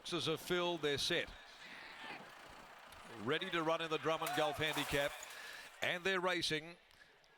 boxes are filled, they're set. Ready to run in the Drummond Golf Handicap. And they're racing.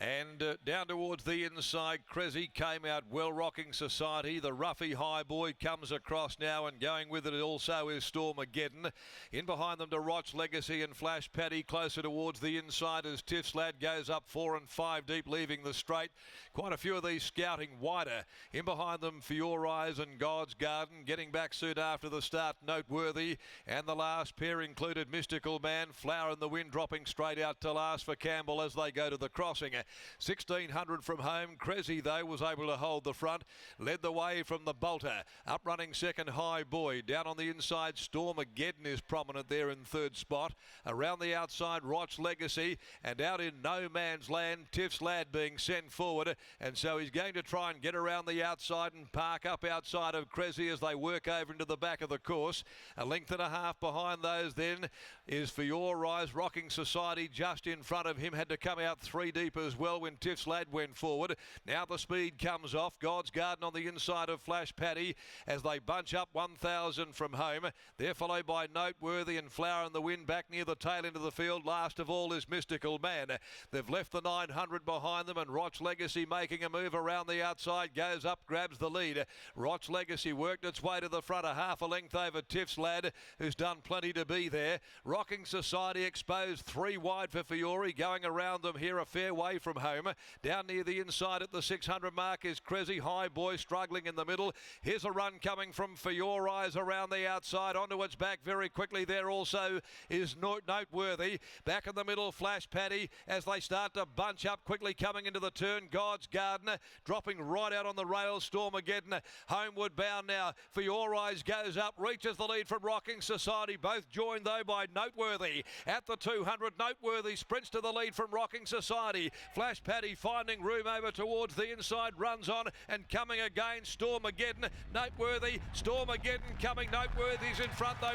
And down towards the inside, Cressy came out well. Rocking Society, the Ruffy High Boy comes across now, and going with it also is Stormageddon. In behind them to Roch Legacy and Flash Paddy. Closer towards the inside as Tiff's Lad goes up 4 and 5 deep, leaving the straight. Quite a few of these scouting wider. In behind them, For Your Eyes and God's Garden. Getting back soon after the start, Noteworthy. And the last pair included Mystical Man, Flower in the Wind, dropping straight out to last for Campbell as they go to the crossing. 1600 from home. Cressy, though, was able to hold the front. Led the way from the Bolter. Up running second, High Boy. Down on the inside, Stormageddon is prominent there in third spot. Around the outside, Roch Legacy. And out in no man's land, Tiff's Lad being sent forward. And so he's going to try and get around the outside and park up outside of Cressy as they work over into the back of the course. A length and a half behind those then is For Your Eyes. Rocking Society just in front of him. Had to come out 3 deep as well when Tiff's Lad went forward. Now the speed comes off. God's Garden on the inside of Flash Paddy as they bunch up 1,000 from home. They're followed by Noteworthy and Flower in the Wind back near the tail end of the field. Last of all is Mystical Man. They've left the 900 behind them, and Roch Legacy making a move around the outside, goes up, grabs the lead. Roch Legacy worked its way to the front, a half a length over Tiff's Lad, who's done plenty to be there. Rocking Society exposed 3 wide for Fiore, going around them here a fair way from home. Down near the inside at the 600 mark is Cressy. High Boy struggling in the middle. Here's a run coming from For Your Eyes around the outside. Onto its back very quickly there also is Noteworthy. Back in the middle, Flash Paddy as they start to bunch up quickly coming into the turn. God's Garden dropping right out on the rails. Stormageddon homeward bound now. For Your Eyes goes up, reaches the lead from Rocking Society. Both joined though by Noteworthy. At the 200, Noteworthy sprints to the lead from Rocking Society. Flash Paddy finding room over towards the inside, runs on and coming again. Stormageddon, Noteworthy, Stormageddon coming. Noteworthy's in front though.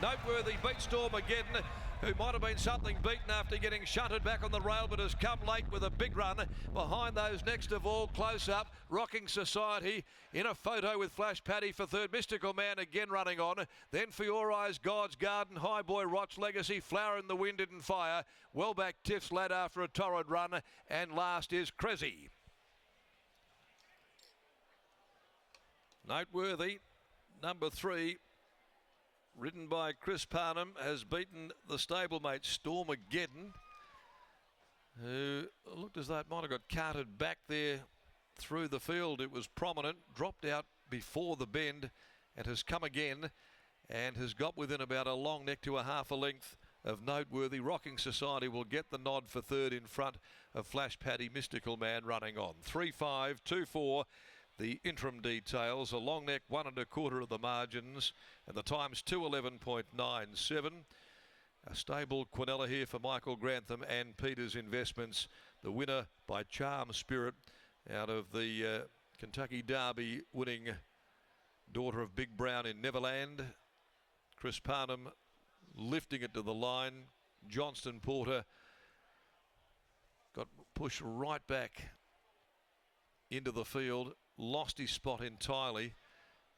Noteworthy beats Stormageddon, who might have been something beaten after getting shunted back on the rail, but has come late with a big run. Behind those, next of all, close up, Rocking Society in a photo with Flash Paddy for third. Mystical Man again running on. Then For Your Eyes, God's Garden, High Boy, Roch Legacy, Flower in the Wind didn't fire. Well back Tiff's Lad after a torrid run, and last is Cressy. Noteworthy, number 3. Ridden by Chris Parnham, has beaten the stablemate Stormageddon, who looked as though it might have got carted back there through the field. It was prominent, dropped out before the bend and has come again and has got within about a long neck to a half a length of Noteworthy. Rocking Society will get the nod for third in front of Flash Paddy. Mystical Man running on. 3-5, 2-4. The interim details, a long neck, 1 1/4 of the margins, and the time's 2:11.97. A stable Quinella here for Michael Grantham and Peters Investments. The winner by Charm Spirit out of the Kentucky Derby, winning Daughter of Big Brown in Neverland. Chris Parnham lifting it to the line. Johnston Porter got pushed right back into the field. Lost his spot entirely.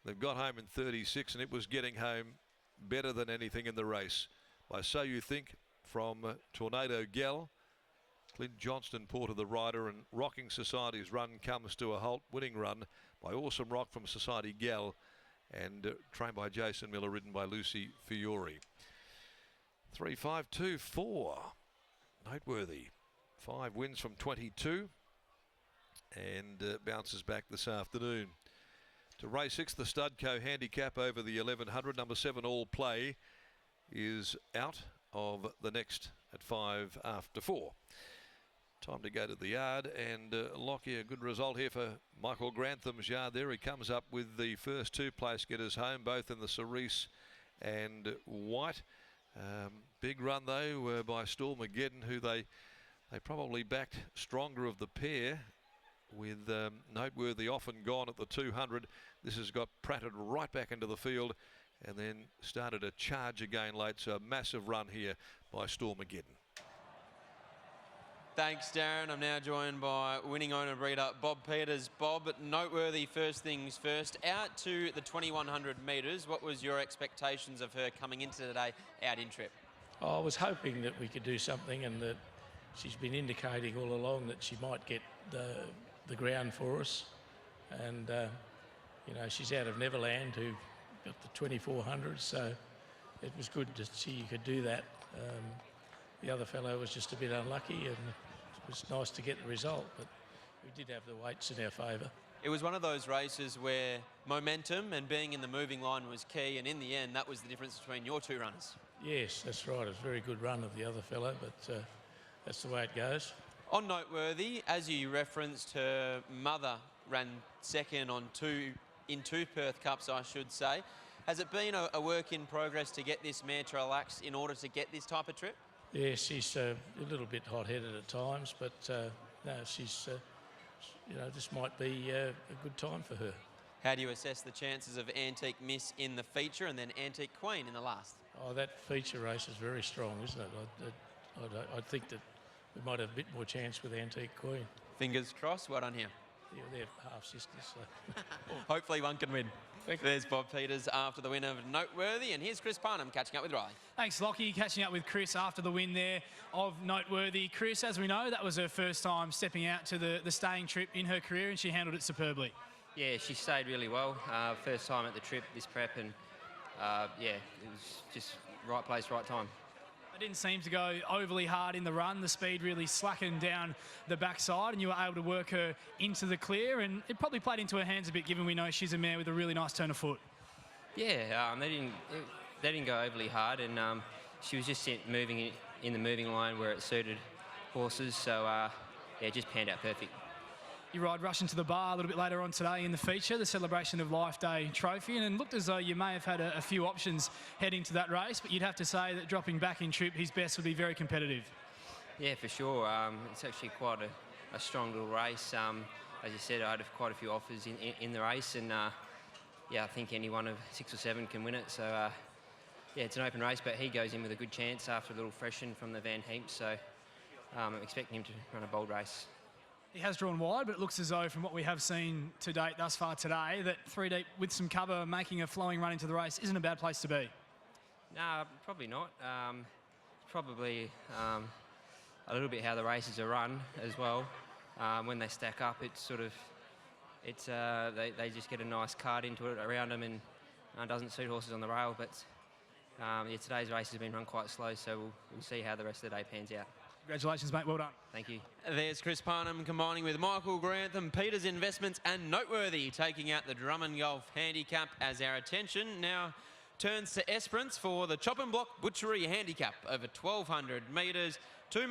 They've got home in 36, and it was getting home better than anything in the race. By So You Think from Tornado Gal. Clint Johnston Porter the rider, and Rocking Society's run comes to a halt. Winning run by Awesome Rock from Society Gal, and trained by Jason Miller, ridden by Lucy Fiore. 3-5-2-4. Noteworthy. 5 wins from 22. And bounces back this afternoon. To race 6, the Studco handicap over the 1100. Number 7, All Play, is out of the next at 5 after 4. Time to go to the yard, and Lockie, a good result here for Michael Grantham's yard there. He comes up with the first 2 place getters home, both in the Cerise and White. Big run though by Stormageddon, who they probably backed stronger of the pair, with Noteworthy off and gone at the 200. This has got pratted right back into the field and then started a charge again late. So a massive run here by Stormageddon. Thanks, Darren. I'm now joined by winning owner breeder Bob Peters. Bob, noteworthy first things first. Out to the 2100 metres, what was your expectations of her coming into today out in trip? I was hoping that we could do something, and that she's been indicating all along that she might get the ground for us. And, you know, she's out of Neverland, who got the 2400, so it was good to see you could do that. The other fellow was just a bit unlucky, and it was nice to get the result, but we did have the weights in our favour. It was one of those races where momentum and being in the moving line was key, and in the end, that was the difference between your two runners. Yes, that's right. It was a very good run of the other fellow, but that's the way it goes. On noteworthy, as you referenced, her mother ran second on in two Perth Cups, I should say. Has it been a work in progress to get this mare to relax in order to get this type of trip? Yeah, she's a little bit hot-headed at times, but no, she's, you know, this might be a good time for her. How do you assess the chances of Antique Miss in the feature and then Antique Queen in the last? Oh, that feature race is very strong, isn't it? I think that we might have a bit more chance with Antique Queen. Fingers crossed. Well done here. Yeah, they're half-sisters. So. Hopefully one can win. There's Bob Peters after the win of Noteworthy, and here's Chris Parnham catching up with Riley. Thanks, Lockie. Catching up with Chris after the win there of Noteworthy. Chris, as we know, that was her first time stepping out to the staying trip in her career, and she handled it superbly. Yeah, she stayed really well. First time at the trip, this prep, and yeah, it was just right place, right time. It didn't seem to go overly hard in the run. The speed really slackened down the backside, and you were able to work her into the clear, and it probably played into her hands a bit, given we know she's a mare with a really nice turn of foot. Yeah, they didn't go overly hard, and she was just moving in the moving line where it suited horses, so yeah, it just panned out perfect. You ride rushing to the bar a little bit later on today in the feature, the Celebration of Life Day trophy, and it looked as though you may have had a few options heading to that race, but you'd have to say that dropping back in trip, his best would be very competitive. Yeah, for sure. It's actually quite a strong little race. As you said, I had quite a few offers in the race, and yeah, I think any one of 6 or 7 can win it. So yeah, it's an open race, but he goes in with a good chance after a little freshen from the Van Heemp, so I'm expecting him to run a bold race. He has drawn wide, but it looks as though, from what we have seen to date thus far today, that 3 deep with some cover, making a flowing run into the race isn't a bad place to be. No, probably not. Probably a little bit how the races are run as well. When they stack up, it's sort of, they just get a nice card into it around them, and doesn't suit horses on the rail. But yeah, today's race has been run quite slow, so we'll see how the rest of the day pans out. Congratulations, mate. Well done. Thank you. There's Chris Parnham combining with Michael Grantham, Peters Investments and Noteworthy, taking out the Drummond Golf Handicap, as our attention now turns to Esperance for the Chop and Block Butchery Handicap over 1200 metres. 2